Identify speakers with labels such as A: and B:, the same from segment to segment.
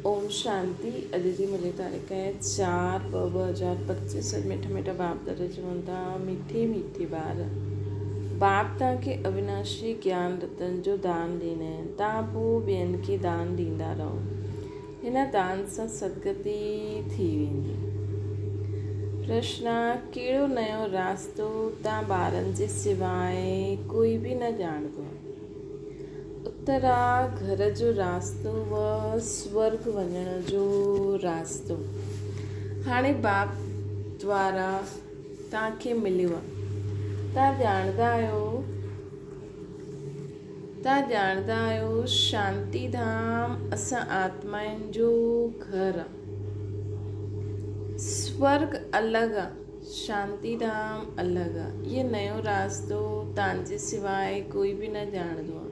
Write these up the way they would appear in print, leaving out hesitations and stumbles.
A: ओम शांति। अॼु जी मिली तारीख़ है 4/2025। मिठा मिठा बाप दादा चवनि था, मीठी मीठी ॿार बाप तव्हांखे अविनाशी ज्ञान रतन जो दान ॾींदा आहिनि। तव्हां पोइ ॿियनि खे दान ॾींदा रहो। हिन दान सां सदगति थी वेंदी। प्रश्न: कहिड़ो नयो रास्तो तव्हां ॿारनि जे सवाइ कोई बि न ॼाणंदो? उत्तरा: घर जो रास्तो व स्वर्ग वञण जो रास्तो हाणे बाप द्वारा तव्हांखे मिलियो आहे। तव्हां ॼाणंदा आहियो शांती धाम असां आत्माउनि जो घर आहे। स्वर्ग अलॻि आहे, शांती धाम अलॻि आहे। इहो नयो रास्तो तव्हांजे सवाइ कोई बि न ॼाणंदो आहे।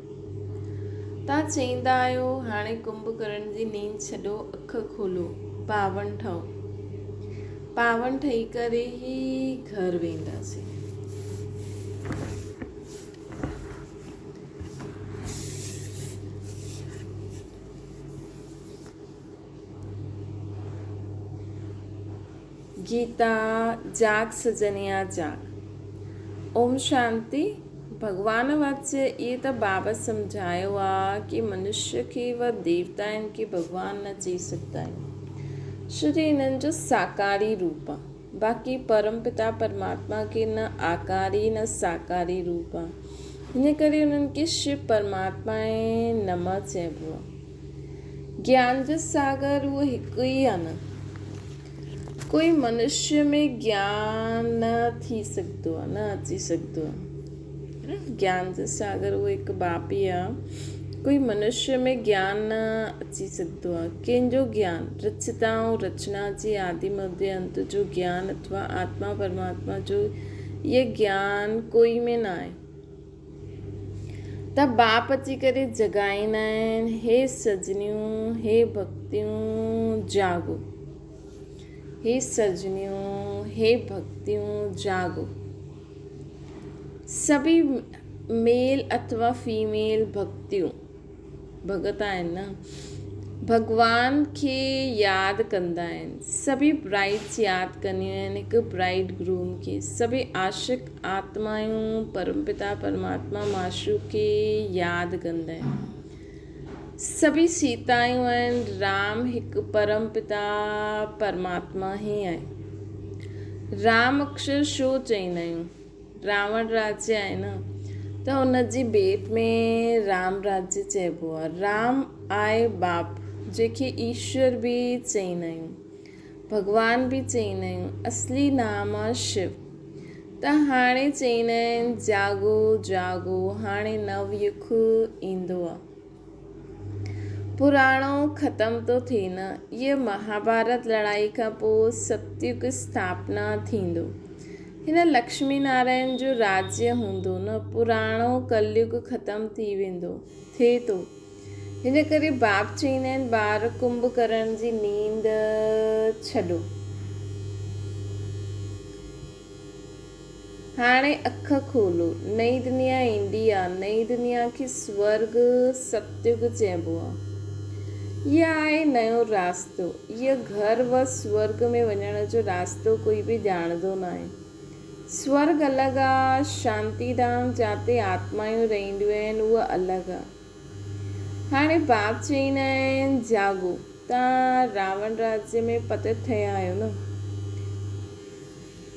A: तव्हां चईंदा आहियो हाणे कुंभ करण जी नींद छॾो, अखि खोलो, पावन ठहो। पावन ठही करे ई घर वेंदासीं। गीता: जाग सजनिया जाग। ओम शांति। भगवान वाच्य इहे त बाबा सम्झायो आहे कि मनुष्य खे व देवताउनि खे भगवान न चई सघंदा आहियूं, छो जो इन्हनि जो साकारी रूप आहे। बाक़ी परम पिता परमात्मा खे न आकारी न साकारी रूप आहे। हिन करे उन्हनि खे शिव परमात्मा ऐं नमः चइबो आहे। ज्ञान जो सागर उहो हिकु ई आहे न। कोई मनुष्य में ज्ञान न थी सघंदो आहे, न अची सघंदो आहे। ज्ञान जो सागर उहो हिकु बाप ई आहे। कोई मनुष्य में ज्ञान न अची सघंदो आहे। कंहिंजो ज्ञान रचता ऐं रचना जी आदि मध्य अंत जो ज्ञान अथवा आत्मा परमात्मा जो इहे ज्ञान कोई में न आहे। त बाप अची करे जगाईंदा आहिनि, हे सजनियूं, हे भक्तियूं जागो। हे सजनियूं, हे भक्तियूं जागो। सभी मेल अथवा फीमेल भक्तियूं भगत आहिनि न, भगवान खे यादि कंदा आहिनि। सभी ब्राइड्स यादि कंदियूं आहिनि हिकु ब्राइड ग्रूम खे। सभी आशिक आत्मायूं परमपिता परमात्मा माशू खे यादि कंदा आहिनि। सभी सीतायूं आहिनि। राम हिकु परमपिता परमात्मा ई आहे। राम अक्षर छो चईंदा आहियूं? रावण राज्य आहे न, त हुनजी भेट में राम राज्य चइबो आहे। राम आहे बाप, जंहिंखे ईश्वर बि चईंदा आहियूं, भगवान बि चईंदा आहियूं। असली नाम आहे शिव। त हाणे चईंदा आहिनि जागो जागो, हाणे नवयुग ईंदो आहे। पुराणो ख़तमु थो थिए न। इहा महाभारत लड़ाई खां पोइ सतयुग स्थापना थींदो। हिन लक्ष्मी नारायण जो राज्य हूंदो न। पुराणो कलयुग ख़तमु थी वेंदो, थिए थो। हिन करे बाप चईंदा आहिनि ॿार कुंभ करण जी नींद छॾो, हाणे अखि खोलो। नई दुनिया ईंदी आहे। नई दुनिया खे स्वर्ग सतयुग चइबो आहे। इहा आहे नयो रास्तो। इहा घर व स्वर्ग में वञण जो रास्तो कोई बि ॼाणंदो न आहे। स्वर्ग अलॻि आहे, शांती धाम जिते आत्मायूं रहंदियूं आहिनि उहा अलॻि आहे। हाणे बाप चईंदा आहिनि जागो। तव्हां रावण राज्य में पतित थिया आहियो न।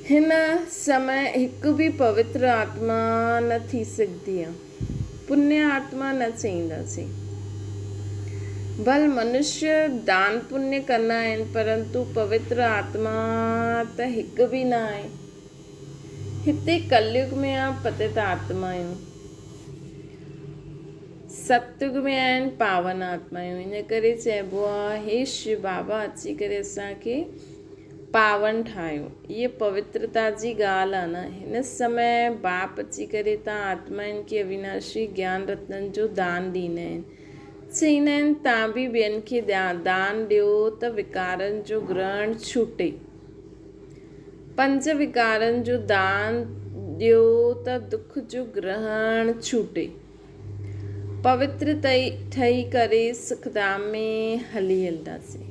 A: हिन समय हिकु बि पवित्र आत्मा न थी सघंदी आहे। पुण्य आत्मा न चईंदासीं। भल मनुष्य दान पुण्य कंदा आहिनि, परंतु पवित्र आत्मा त हिकु बि न आहे। हिते कलयुग में आहे पतित आत्मायूं, सतयुग में आहिनि पावन आत्मायूं। इन करे चइबो आहे हे शिव बाबा अची करे असांखे पावन ठाहियो। इहा पवित्रता जी ॻाल्हि आहे न। हिन समय बाप अची करे तव्हां आत्माउनि खे अविनाशी ज्ञान रत्ननि जो दान ॾींदा आहिनि। चईंदा आहिनि तव्हां बि ॿियनि खे दान ॾियो त विकारनि जो ग्रहण छूटे। 5 विकारनि जो दान ॾियो त दुख जो ग्रहण छूटे। पवित्र ठही करे सुखधाम में हली हलंदासीं।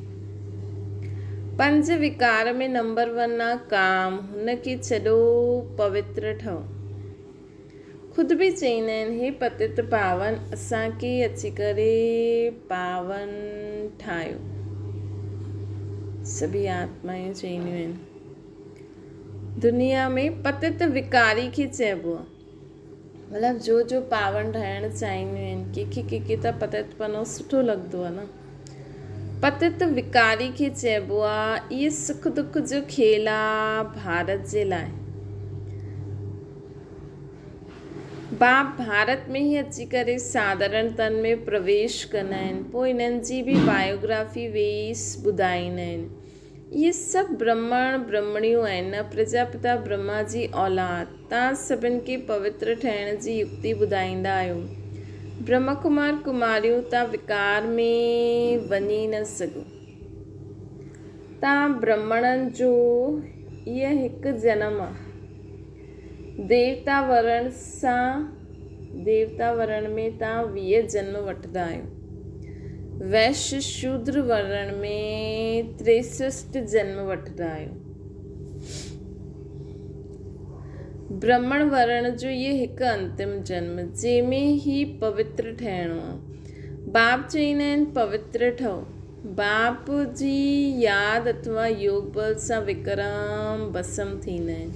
A: 5 विकार में नंबर 1 आहे काम। हुनखे छॾो, पवित्र ठहो। ख़ुदि बि चईंदा आहिनि, हे पतित पावन, असांखे अची करे पावन ठाहियो। सभी आत्मायूं चईंदियूं आहिनि। दुनिया में पतित विकारी खे चइबो आहे, मतिलबु जो पावन ठहिणु चाहींदियूं आहिनि। कंहिंखे त पतितपनो सुठो लॻंदो आहे न। पतित विकारी खे चइबो आहे, इहे सुख दुख जो खेल आहे भारत जे लाइ। बाप भारत में ई अची करे साधारण तन में प्रवेश कंदा आहिनि, पोइ इन्हनि जी बि बायोग्राफी वेस ॿुधाईंदा आहिनि। इहे सभु ब्रह्मण ब्रह्मणियूं आहिनि, प्रजापिता ब्रह्मा जी औलाद। तव्हां सभिनि खे पवित्र ठहिण जी युक्ति ॿुधाईंदा आहियो। ब्रह्म कुमार कुमारियूं, तव्हां विकार में वञी न सघो। तव्हां ब्रह्मणनि जो इहो हिकु जनम आहे। देवता वर्ण में तव्हां 20 जन्म वठंदा आहियो। वैश्य शूद्र वर्ण में 63 जन्म वठंदा आहियो। ब्राह्मण वर्ण जो इहो हिकु अंतिम जन्म, जंहिंमें ही पवित्र ठहिणो आहे। बाप चईंदा आहिनि, पवित्र ठहो। बाप जी यादि अथवा योग बल सां विक्रम भस्म थींदा आहिनि।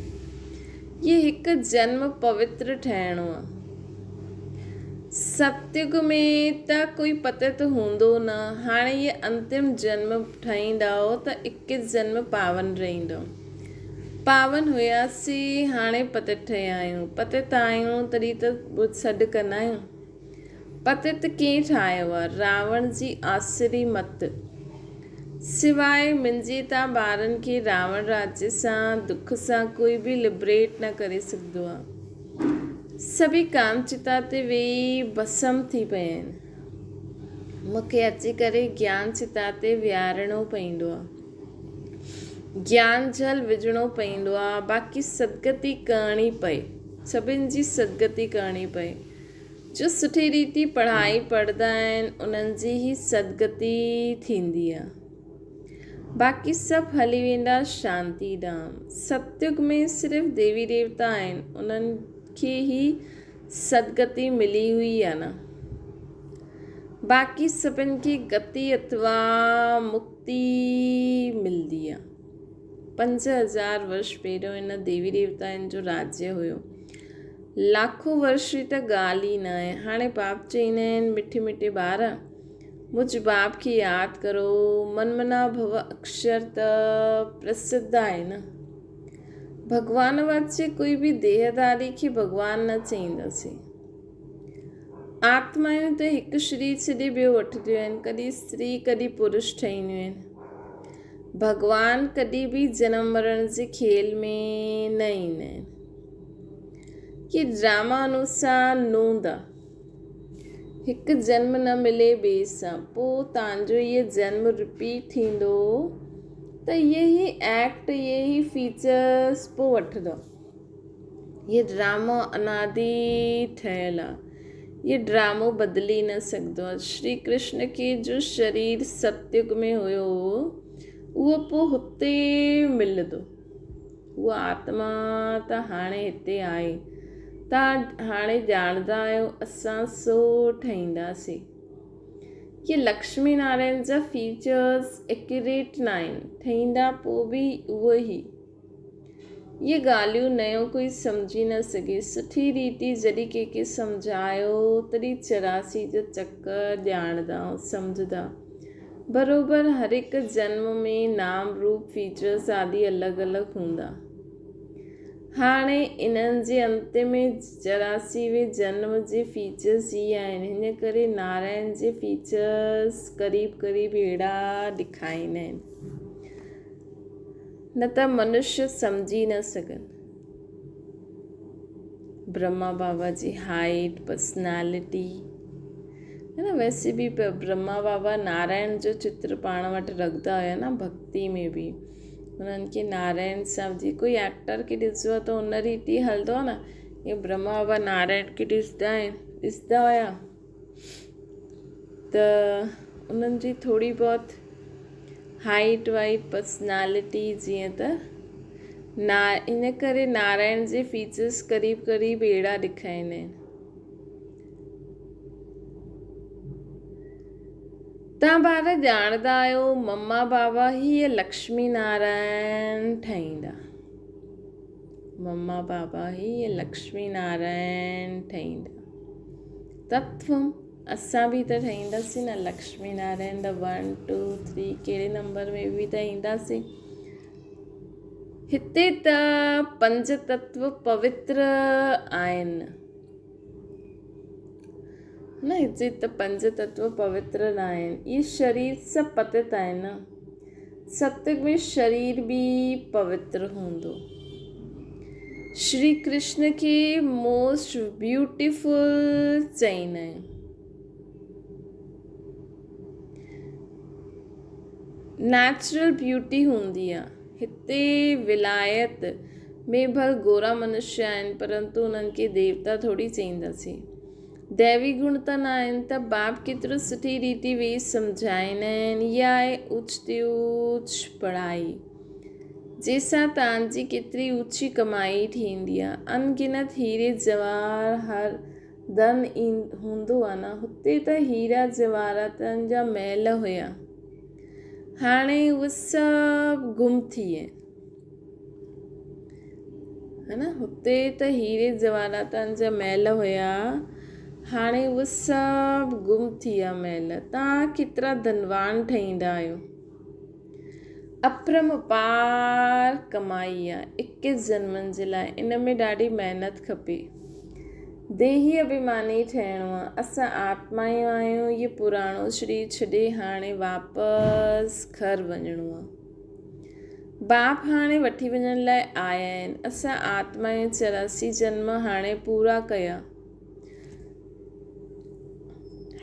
A: ये हिकु जन्म पवित्र ठहिणो आहे। सतयुग में त कोई पतित हूंदो न। हाणे ये अंतिम जन्म ठहींदव त 21 जन्म पावन रहंदव। पावन हुयासीं, हाणे पतित ठहिया आहियूं। पतित आहियूं तॾहिं त सॾु कंदा आहियूं। पतित कीअं ठाहियो आहे? रावण जी आसुरी मत। सिवाय मुंहिंजे तव्हां ॿारनि खे रावण राज्य सां दुख सां कोई बि लिबरेट न करे सघंदो आहे। सभी कामचिता ते वेही भस्म थी पिया आहिनि। मूंखे अची करे ज्ञान चिता ते विहारणो पवंदो आहे। ज्ञान जल विझणो पवंदो आहे। बाक़ी सदगति करणी पए, सभिनि जी सदगति करणी पए। जो सुठी रीति पढ़ाई पढ़ंदा आहिनि उन्हनि जी ई सदगति थींदी आहे। बाक़ी सभु हली वेंदा शांति धाम। सतयुग में सिर्फ़ु देवी देवता आहिनि, उन्हनि खे ई सदगति मिली हुई आहे न। बाक़ी सभिनि खे गति अथवा मुक्ति मिलंदी आहे। 5000 वर्ष पहिरियों हिन देवी देवताउनि जो राज्य हुयो। लाखों वर्ष त ॻाल्हि ई न आहे। हाणे बाप चईंदा आहिनि, मिठे मिठे ॿार, मुझ बाप खे यादि करो। मनमना भव अक्षर त प्रसिद्ध आहे न। भगवान वाचे कोई बि देहदारी खे भगवान न चईंदासीं। आत्मायूं त हिकु शरीर छॾे ॿियो वठंदियूं आहिनि, कॾहिं स्त्री कॾहिं पुरुष ठहींदियूं आहिनि। भगवान कॾहिं बि जनम मरण जे खेल में न ईंदा आहिनि। ये ड्रामा अनुसार नूंद आहे। हिकु जन्म न मिले ॿिए सां, पोइ तव्हांजो इहो जन्म रिपीट थींदो त इहे ई एक्ट, इहे ई फीचर्स पोइ वठंदो। ये ड्रामो अनादि ठहियलु आहे। ये ड्रामो बदिली न सघंदो आहे। श्री कृष्ण खे जो शरीर सतयुग में हुयो, उहो पोइ हुते मिलंदो। उहा आत्मा त हाणे हिते आहे। तव्हां हाणे ॼाणंदा आहियो, असां सो ठाहींदासीं। ये लक्ष्मी नारायण जा फीचर्स एक्यूरेट न आहिनि, ठाहींदा पोइ बि उहो ई। ये ॻाल्हियूं नयो कोई सम्झी न सघे। सुठी रीति जॾहिं कंहिंखे सम्झायो तॾहिं 84 जो चकर ॼाणंदा सम्झंदा। बराबरि हर हिकु जन्म में नाम रूप फीचर्स आदि अलॻि अलॻि हूंदा। हाणे इन्हनि जे अंत में 84वें जन्म जे फीचर्स ई आहिनि। हिन करे नारायण जे फीचर्स क़रीब क़रीब अहिड़ा ॾेखारींदा आहिनि, न त मनुष्य सम्झी न सघनि। ब्रह्मा बाबा जी हाइट, पर्सनैलिटी है न। वैसे बि ब्रह्मा बाबा नारायण जो चित्र पाण वटि रखंदा हुया न, भक्ति में बि। उन्हनि खे नारायण साहब जी, कोई एक्टर खे ॾिसो त उन रीति हलंदो आहे न। इहे ब्रह्मा बाबा नारायण खे ॾिसंदा हुया। त उन्हनि जी थोरी बहुत हाइट वाइट पर्सनालिटी जीअं त इन करे नारायण जे फीचर्स क़रीब क़रीब अहिड़ा ॾेखारींदा आहिनि। तव्हां ॿार ॼाणंदा आहियो मम्मा बाबा हीअ लक्ष्मी नारायण ठाहींदा। मम्मा बाबा हीअ लक्ष्मी नारायण ठाहींदा। तत्वम असां बि त ठाहींदासीं न लक्ष्मी नारायण द 1 2 3 कहिड़े नंबर में बि त ईंदासीं। हिते त 5 तत्व पवित्र आहिनि न, हिते त 5 तत्व पवित्र न आहिनि। इहे शरीर सभु पतित आहिनि न। सत्युग में शरीर बि पवित्र हूंदो। श्री कृष्ण खे मोस्ट ब्यूटीफुल चईंदा आहिनि। नेचुरल ब्यूटी हूंदी आहे। हिते विलायत में भल गोरा मनुष्य आहिनि, परंतु उन्हनि खे देवता थोरी चईंदासीं। दैवी गुण त न आहिनि त बाप केतिरो सुठी रीति वेही सम्झाईंदा आहिनि। इहा आहे ऊच ते ऊच पढ़ाई, जंहिंसां तव्हांजी केतिरी ऊची कमाई थींदी आहे। अनगिनत हीरे जवाहर धन हूंदो आहे न। हुते त हीरा जवाहरातनि जा महल हुया, हाणे उहे सभु गुम थी विया है न। हुते त हीरे जवाहरातनि जा महल हुया, हाणे उहे सभु गुम थी विया महल। तव्हां केतिरा धनवान ठहींदा आहियो। अपरंपार कमाई आहे 21 जन्मनि जे लाइ। इन में ॾाढी महिनत खपे। देही अभिमानी ठहिणो आहे। असां आत्मायूं आहियूं। इहो पुराणो शरीर छॾे हाणे वापसि घर वञिणो आहे। बाप हाणे वठी वञण लाइ आया आहिनि। असां आत्मायूं 84 जन्म हाणे पूरा कया।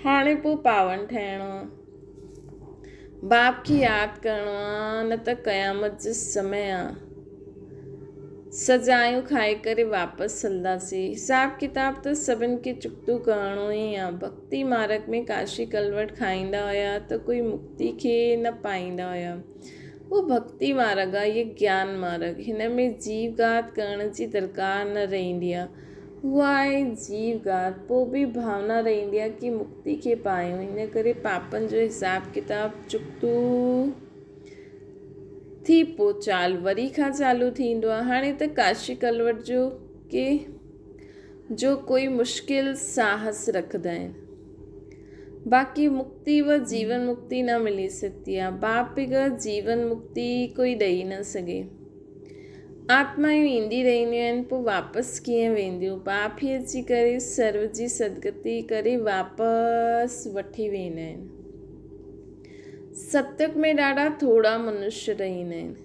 A: हाणे पोइ पावन ठहिणो आहे। बाप खे यादि करिणो आहे, न त क़यामत जो समय आहे। सजायूं खाई करे वापसि हलंदासीं। हिसाब किताब त सभिनि खे चुकतो करिणो ई आहे। भक्ति मार्ग में काशी कलवट खाईंदा हुया त कोई मुक्ति खे न पाईंदा हुया। उहो भक्ति मार्ग आहे, इहे ज्ञान मार्ग। हिन में जीव घात करण जी दरकार न रहंदी आहे। उहा आहे जीव घात। पोइ बि भावना रहंदी आहे कि मुक्ति खे पायूं। हिन करे पापनि जो हिसाब किताब चुकतो थी पोइ चाल वरी खां चालू थींदो आहे। हाणे त काशी कलवट जो कोई मुश्किल साहस रखंदा आहिनि। बाक़ी मुक्ति व जीवन मुक्ति न मिली सघंदी आहे। बाप बग़ैर जीवन मुक्ति कोई ॾेई न सघे। आत्मायूं ईंदी रहंदियूं आहिनि, पोइ वापसि कीअं वेंदियूं। बाप ई अची करे सर्व जी सदगति करे वापसि वठी वेंदा आहिनि। सत्युग में ॾाढा थोरा मनुष्य रहंदा आहिनि।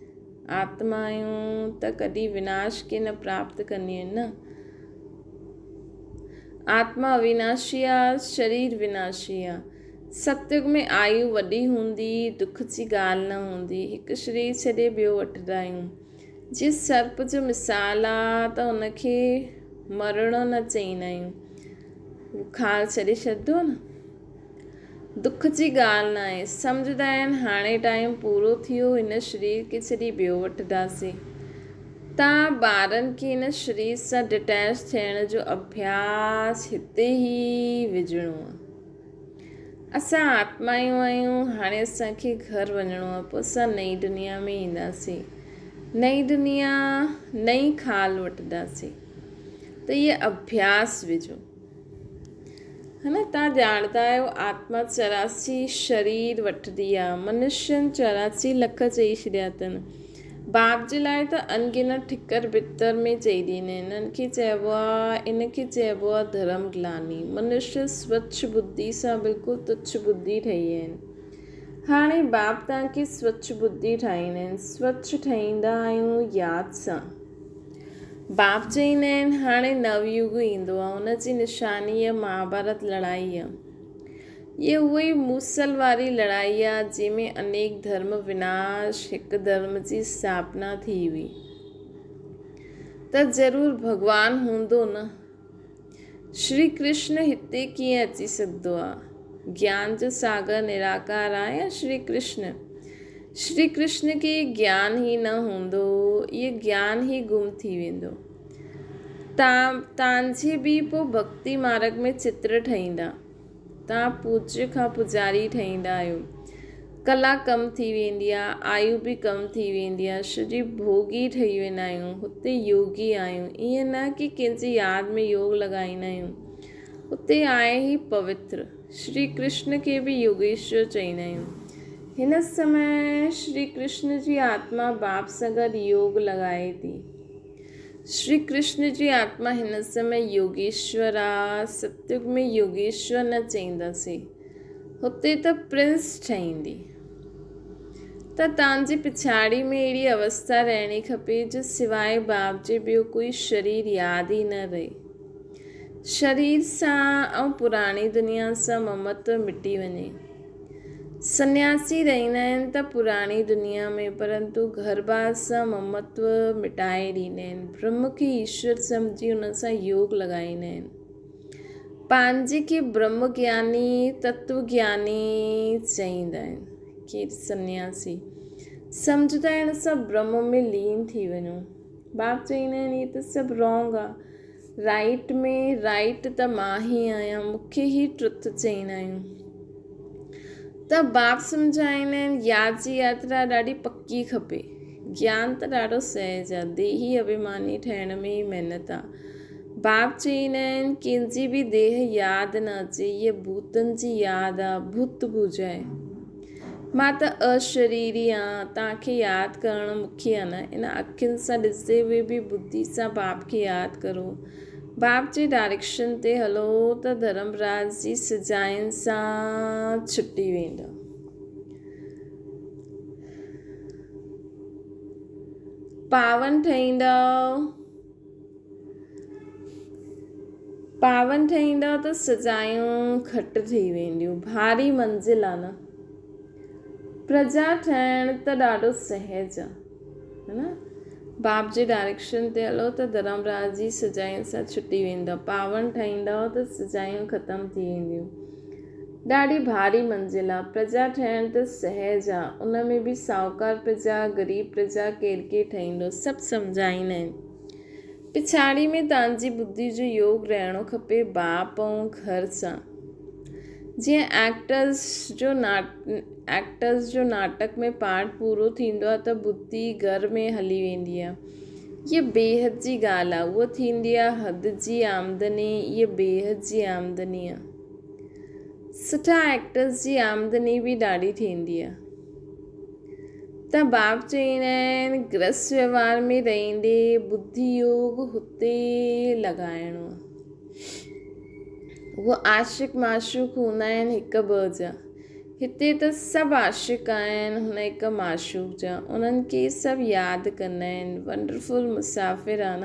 A: आत्मायूं त कॾहिं विनाश खे न प्राप्त कंदियूं आहिनि न। आत्मा अविनाशी आहे, शरीर विनाशी आहे। सत्युग में आयु वॾी हूंदी, दुख जी ॻाल्हि न हूंदी। हिकु शरीर छॾे ॿियो वठंदा आहियूं। जीअं सर्प जो मिसाल आहे त उनखे मरणो न चईंदा आहियूं, उहो खाल छॾे छॾंदो न। दुख जी ॻाल्हि न आहे। सम्झंदा आहिनि हाणे टाइम पूरो थियो, हिन शरीर खे छॾी ॿियो वठंदासीं। तव्हां ॿारनि खे हिन शरीर सां डिटैच थियण जो अभ्यास हिते ई विझिणो आहे। असां आत्मायूं आहियूं। हाणे असांखे घर वञिणो आहे, पोइ असां नई दुनिया में ईंदासीं। नई दुनिया नई खाल वठंदासीं। त इहे अभ्यास विझो है न। तव्हां ॼाणंदा आहियो आत्मा 84 शरीर वठंदी आहे। मनुष्यनि 84 लख चई छॾिया अथनि। बाप जे लाइ त अनगिनत ठिकर भितर में चई ॾींदा आहिनि। इनखे चइबो आहे धर्म ग्लानी। मनुष्य स्वच्छ बुद्धि सां बिल्कुलु तुच्छ बुद्धि ठही विया आहिनि। हाणे बाप तव्हांखे स्वच्छ बुद्धि ठाहींदा आहिनि। स्वच्छ ठाहींदा आहियूं यादि सां। बाप चईंदा आहिनि हाणे नवयुग ईंदो आहे। हुनजी निशानी आहे महाभारत लड़ाई आहे। ये उहे मूसल वारी लड़ाई आहे जंहिंमें अनेक धर्म विनाश, हिकु धर्म जी स्थापना थी हुई। त ज़रूरु भॻवानु हूंदो न। श्री कृष्ण हिते कीअं अची सघंदो आहे। ज्ञान जो सागर निराकार आहे या श्री कृष्ण। श्री कृष्ण के ज्ञान ही न हूंदो, ये ज्ञान ही गुम थी वेंदो। तव्हांजे बि पोइ भक्ति मार्ग में चित्र ठहींदा, तव्हां पूज्य खां पुजारी ठहींदा आहियो। कला कम थी वेंदी आहे, आयु बि कम थी वेंदी आहे, शरीर भोगी ठही वेंदा आहियूं, हुते योगी आहियूं। ईअं न कि कंहिंजी यादि में योग लॻाईंदा आहियूं, हुते आहे ई पवित्र। श्री कृष्ण खे बि योगेश्वर चईंदा आहियूं। हिन समय श्री कृष्ण जी आत्मा बाप सां गॾु योग लॻाए थी। श्री कृष्ण जी आत्मा हिन समय योगेश्वर आहे। सतयुग में योगेश्वर न चईंदासीं, हुते त प्रिंस ठहींदी। त तव्हांजी पिछाड़ी में अहिड़ी अवस्था रहणी खपे जो सवाइ बाप जे ॿियो कोई शरीर यादि ई न रहे। शरीर सां ऐं पुराणी दुनिया सां ममत्व मिटी वञे। सन्यासी रहंदा आहिनि त पुराणी दुनिया में, परंतु घर बार सां ममत्व मिटाए ॾींदा आहिनि। ब्रह्म खे ईश्वर सम्झी हुन सां योग लॻाईंदा आहिनि। पंहिंजे खे ब्रह्म ज्ञानी तत्व ज्ञानी चईंदा आहिनि। कि सन्यासी सम्झंदा आहिनि सभु ब्रह्म में लीन थी वञो। बाप चईंदा आहिनि इहे त सभु रॉन्ग आहे। राइट में राइट त मां ई आहियां, मूंखे ई ट्रुथ चईंदा आहियूं। त बाप सम्झाईंदा आहिनि यादि जी यात्रा ॾाढी पकी खपे। ज्ञान त ॾाढो सहज आहे, देही अभिमानी ठहिण में ई महिनत आहे। बाप चईंदा आहिनि कंहिंजी बि देह यादि न अचे, इहा भूतनि जी यादि आहे, भूत पूॼाए। मां त अशरीरी आहियां, तव्हांखे यादि करणु मूंखे आहे न। इन अखियुनि सां ॾिसंदे हुए बि बुद्धि सां बाप खे यादि करो। बाप जे डायरेक्शन ते हलो त धर्मराज जी सजाइनि सां छुटी वेंदा। पावन ठहींदा त सजायूं घटि थी वेंदियूं। भारी मंज़िल आहे न, प्रजा ठहिण त ॾाढो सहज आहे, है न। बाप जे डायरेक्शन ते हलो त धर्मराज जी सजाइनि सां छुटी वेंदव। पावन ठहींदव त सजायूं ख़तमु थी वेंदियूं। ॾाढी भारी मंज़िल आहे। प्रजा ठहिण त सहज आहे, उन में बि साहूकार प्रजा, ग़रीब प्रजा, केरु ठहींदो, सभु सम्झाईंदा आहिनि। पिछाड़ी में तव्हांजी बुद्धि जो योग रहणो खपे बाप ऐं घर सां। जीअं एक्टर्स जो नाटक में पार्ट पूरो थींदो आहे त बुद्धि घर में हली वेंदी आहे। हीअ बेहद जी ॻाल्हि आहे। उहा थींदी आहे हद जी आमदनी, इहा बेहद जी आमदनी आहे। सुठा एक्टर्स जी आमदनी बि ॾाढी थींदी आहे। त बाप चईंदा आहिनि गृहस्थ व्यवहार में रहंदे बुद्धि योग हुते लॻाइणो आहे। उहे आशिक माशूक हूंदा आहिनि हिकु ॿ जा। हिते त सभु आशिक आहिनि हुन हिकु माशूक जा, उन्हनि खे सभु यादि कंदा आहिनि। वंडरफुल मुसाफ़िर आहे न।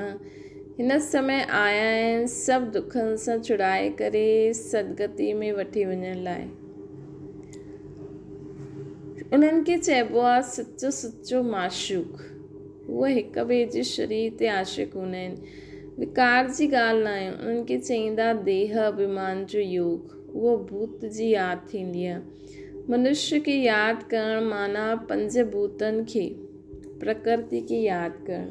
A: हिन समय आया आहिनि सभु दुखनि सां छुड़ाए करे सदगति में वठी वञण लाइ। उन्हनि खे चइबो आहे सचो माशूक। उहे हिक ॿिए जे शरीर ते आशिक हूंदा आहिनि। विकार जी ॻाल्हि न आहे। उन्हनि खे चईंदा देह अभिमान जो योग। उहो भूत जी यादि थींदी आहे। मनुष्य खे यादि करणु माना पंज भूतनि खे, प्रकृति खे यादि करणु।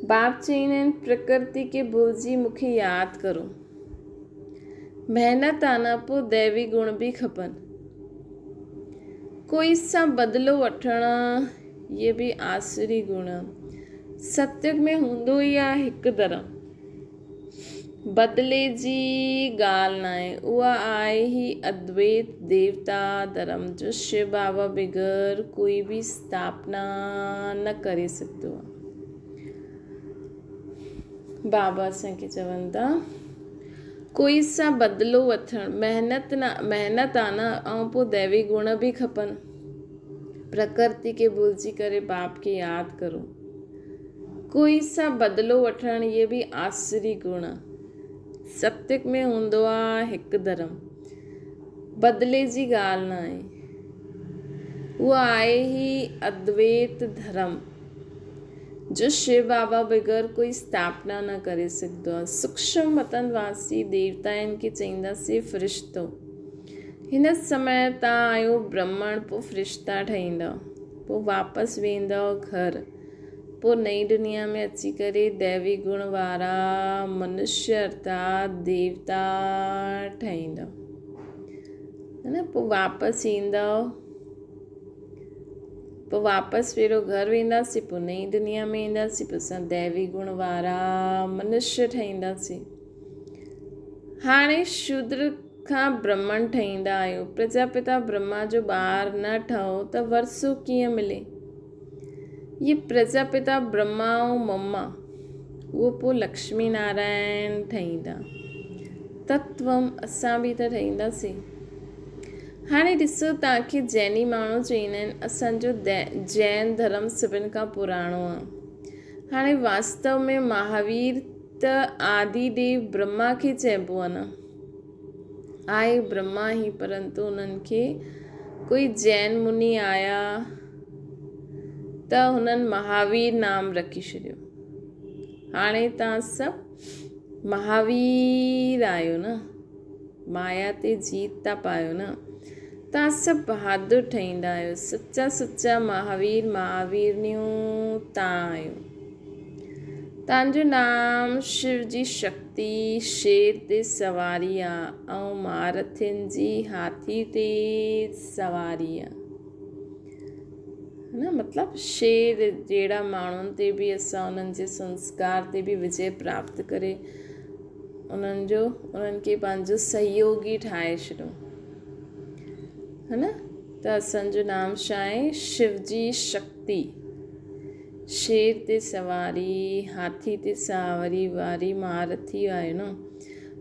A: बाप चईंदा आहिनि प्रकृति खे भुलिजी मूंखे यादि करो। महिनत आहे न, पोइ दैवी गुण बि खपनि। कोई सां बदिलो वठणु, इहे बि आसुरी गुण। सत्युग में हूंदो ई आहे हिकु धर्म, बदिले जी ॻाल्हि न आहे। उहा आहे ई अद्वैत देवता धर्म जो शिव बाबा बग़ैर कोई बि स्थापना न करे सघंदो आहे। बाबा असांखे चवनि था कोई सां बदिलो वठणु, महिनत आहे न, ऐं पोइ दैवी गुण बि खपनि। प्रकृति खे भुलिजी करे बाप खे यादि करो। कोई सां बदिलो वठणु, इहे बि आसुरी गुण आहे। सत्युग में हूंदो आहे हिकु धर्म, बदिले जी ॻाल्हि न आहे। उहा आहे ई अद्वैत धर्म जो शिव बाबा बग़ैर कोई स्थापना न करे सघंदो आहे। सूक्ष्म वतनवासी देवता आहिनि कि चईंदासीं फ़रिश्तो। हिन समय तव्हां आहियो ब्रह्मण, पोइ फ़रिश्ता ठहींदव, पोइ वापसि वेंदव घर, पोइ नई दुनिया में अची करे दैवी गुण वारा मनुष्य अर्थात देवता ठहींदव, है न। पोइ वापसि ईंदव, पोइ वापसि पहिरियों घर वेंदासीं, पोइ नई दुनिया में ईंदासीं, पोइ असां दैवी गुण वारा मनुष्य ठहींदासीं। हाणे शूद्र खां ब्रह्मण ठहींदा आहियो, प्रजापिता ब्रह्मा जो ॿार न ठहो त वरसो कीअं मिले। ये प्रजापिता ब्रह्मा ऐं मम्मा उहो पोइ लक्ष्मी नारायण ठहींदा, तत्वम असां बि त ठहींदासीं। हाणे ॾिसो, तव्हांखे जैनी माण्हू चवंदा आहिनि असांजो जैन धर्म सभिनि खां पुराणो आहे। हाणे वास्तव में महावीर त आदिदेव ब्रह्मा खे चइबो आहे न, आहे ब्रह्मा ई, परंतु उन्हनि खे कोई जैन मुनि आया त हुननि महावीर नाम रखी छॾियो। हाणे तव्हां सभु महावीर आहियो न, माया ते जीत था पायो न, तव्हां सभु बहादुर ठहींदा आहियो, सच्चा सच्चा महावीर महावीरनियूं तव्हां आहियो। तव्हांजो नाम शिव जी शक्ति शेर ते सवारी आहे ऐं महारथियुनि जी हाथी ते सवारी आहे, है न। मतिलबु शेर जहिड़ा माण्हुनि ते बि असां उन्हनि जे संस्कार ते बि विजय प्राप्त करे उन्हनि खे पंहिंजो सहयोगी ठाहे छॾियो, है न। त असांजो नाम छा आहे, शिव जी शक्ति, शेर ते सवारी हाथी ते सवारी वारी महारथी आहे न।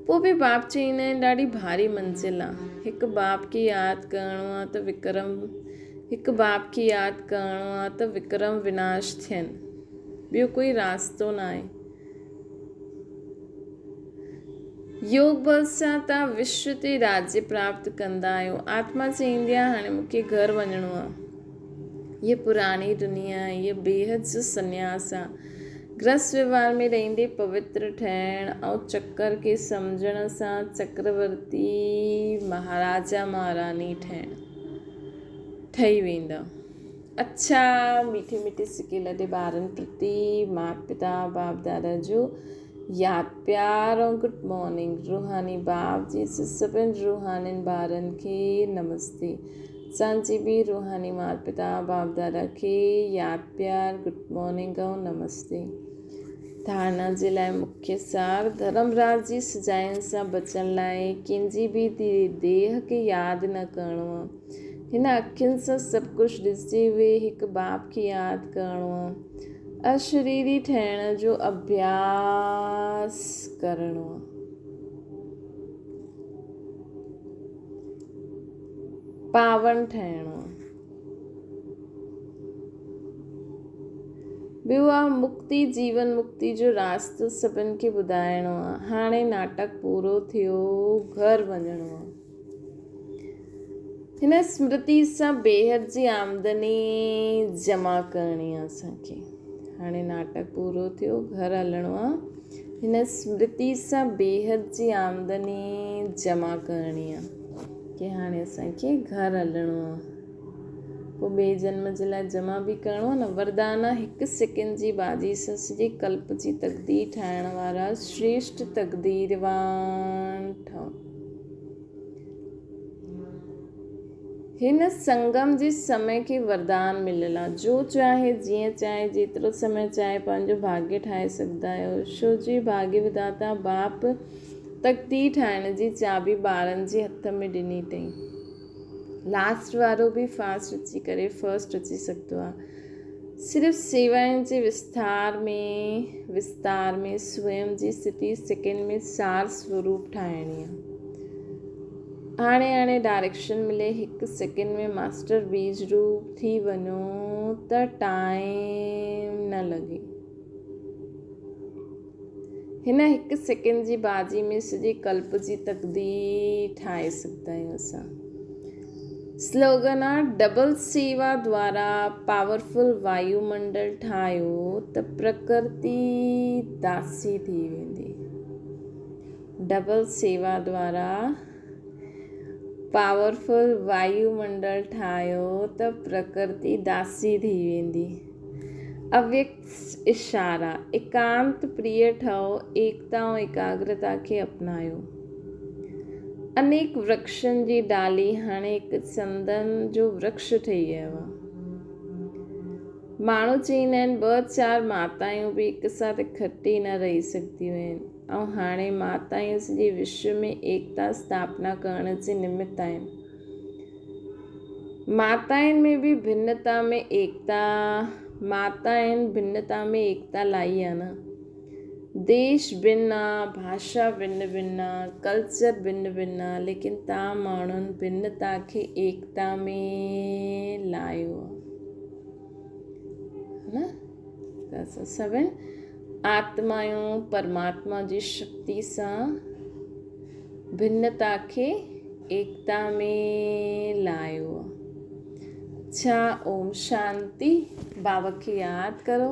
A: पोइ बि बाप चवंदा आहिनि ॾाढी भारी मंज़िल आहे, हिकु बाप खे यादि करिणो आहे त विक्रम विनाश थियनि, ॿियो कोई रास्तो न आहे। योग बल सां तव्हां विश्व ते राज्य प्राप्त कंदा आहियो। आत्मा चवंदी आहे हाणे मूंखे घर वञिणो आहे, ये पुराणी दुनिया आहे, ये बेहद जो संन्यास आहे। गृहस्थ व्यवहार में रहंदे पवित्र ठहिण ऐं चक्कर खे सम्झण सां चक्रवर्ती महाराजा महारानी ठही वेंदा। अच्छा, मीठे मीठे सिके लॾे ॿारनि प्रति माता पिता बाप दादा जो यादि प्यार ऐं गुड मॉर्निंग। रूहानी बाप जी सभिनि रूहानी ॿारनि खे नमस्ते। असांजी बि रूहानी माता पिता बाप दादा खे यादि प्यार गुड मॉर्निंग ऐं नमस्ते। धारणा जे लाइ मुख्य सार, धर्मराज जी सजाइनि सां बचण लाइ कंहिंजी बि देह खे यादि न करिणो आहे। हिन अखियुनि सां सभु कुझु ॾिसंदे हुए हिकु बाप खे यादि करिणो आहे। अशरीरी ठहिण जो अभ्यास करिणो आहे। पावन ठहिणो आहे। ॿियो आहे मुक्ति, जीवन मुक्ति जो रास्तो सभिनि खे ॿुधाइणो आहे। हाणे नाटक पूरो थियो, घर वञिणो आहे। हिन स्मृति सां बेहद जी आमदनी जमा करणी आहे असांखे। हाणे नाटक पूरो थियो, घर हलणो आहे। हिन स्मृति सां बेहद जी आमदनी जमा करणी आहे की हाणे असांखे घर हलणो आहे। पोइ ॿिए जन्म जे लाइ जमा बि करिणो आहे न। वरदान, हिकु सेकेंड जी बाजी सां सॼे कल्प जी तक़दीर ठाहिण वारा श्रेष्ठ तक़दीरवान ठहो। हिन संगम जे समय खे वरदान मिलियल आहे। जो चाहे जीअं चाहे जेतिरो समय चाहे पंहिंजो भाग्य ठाहे सघंदा आहियो। छो जी भाग्य विधाता बाप तक़दीर ठाहिण जी चाबी ॿारनि जे हथ में ॾिनी अथई। लास्ट वारो बि फास्ट अची करे फर्स्ट अची सघंदो आहे। सिर्फ़ु सेवाउनि जे विस्तार में स्वयं जी स्थिति सेकेंड में सार स्वरूप ठाहिणी आहे। हाणे डायरेक्शन मिले, हिकु सेकेंड में मास्टर बीज रूप थी वञो त टाइम न लॻे। हिन हिकु सेकेंड जी बाजी में सॼे कल्प जी तक़दीर ठाहे सघंदा आहियूं असां। स्लोगन आहे, डबल सेवा द्वारा पावरफुल वायुमंडल ठाहियो त प्रकृति दासी थी वेंदी। डबल सेवा द्वारा पावरफुल वायुमंडल ठाहियो त प्रकृति दासी थी वेंदी। अव्यक्त इशारा, एकांत प्रिय ठहो, एकता ऐं एकाग्रता खे अपनायो। अनेक वृक्षनि जी डाली हाणे हिकु चंदन जो वृक्ष ठही वियो आहे। माण्हू चवंदा आहिनि 2-4 मातायूं बि हिकु साथ इकट्ठी न रही सघंदियूं आहिनि, ऐं हाणे मातायूं सॼे विश्व में एकता स्थापना करण जे निमित्त आहिनि। माताउनि में बि भिन्नता में एकता, माता आहिनि भिन्नता में एकता लाई आहे न। देश भिन्न आहे, भाषा भिन्न भिन्न आहे, कल्चर भिन्न भिन्न आहे, लेकिन तव्हां माण्हुनि भिन्नता खे एकता में लायो आहे न। त असां सभिनि आत्मायूं परमात्मा जी शक्ति सां भिन्नता खे एकता में लायो आहे। अच्छा, ओम शांति। बाबा खे यादि करो।